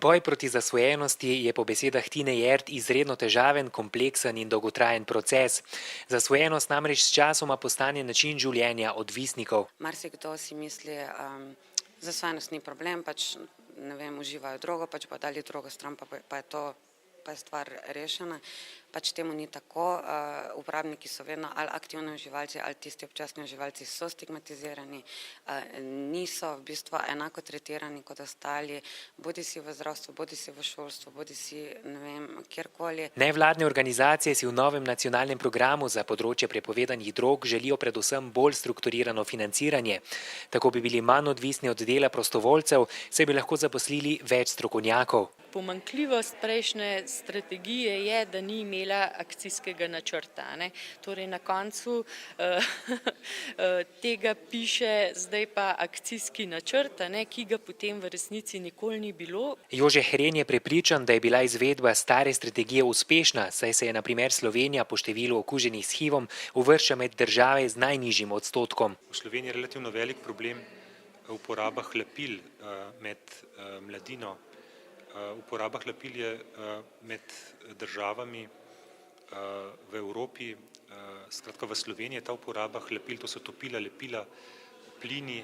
Boj proti zasvojenosti je po besedah Tine Jert izredno težaven, kompleksen in dolgotrajen proces. Zasvojenost namreč sčasoma postane način življenja odvisnikov. Marsikdo si misli, zasvojenost ni problem, ne vem, uživajo drogo, pa dali drogo stran, pa je stvar rešena. Temu ni tako. Uporabniki so vedno ali aktivni uživalci ali tisti občasni uživalci so stigmatizirani, niso v bistvu enako tretirani kot ostali, bodisi v zdravstvu, bodisi v šolstvu, bodisi ne vem, kjerkoli. Nevladne organizacije si v novem nacionalnem programu za področje prepovedanih drog želijo predvsem bolj strukturirano financiranje. Tako bi bili manj odvisni od dela prostovoljcev, saj bi lahko zaposlili več strokovnjakov. Pomanjkljivost prejšnje strategije je, da ni imela akcijskega načrta. Torej na koncu tega piše zdaj pa akcijski načrt, ki ga potem v resnici nikoli ni bilo. Jože Hren je prepričan, da je bila izvedba stare strategije uspešna, saj se je na primer Slovenija po številu okuženih s HIV-om uvršča med države z najnižjim odstotkom. V Sloveniji je relativno velik problem uporaba hlapil med mladino. Uporaba hlapil je med državami v Evropi, skratka v Sloveniji je ta uporaba hlapil, to so topila, lepila, plini,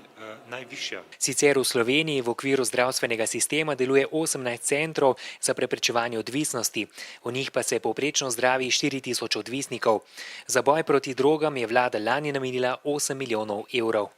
najvišja. Sicer v Sloveniji v okviru zdravstvenega sistema deluje 18 centrov za preprečevanje odvisnosti, v njih pa se povprečno zdravi 4000 odvisnikov. Za boj proti drogam je vlada lani namenila 8 milijonov evrov.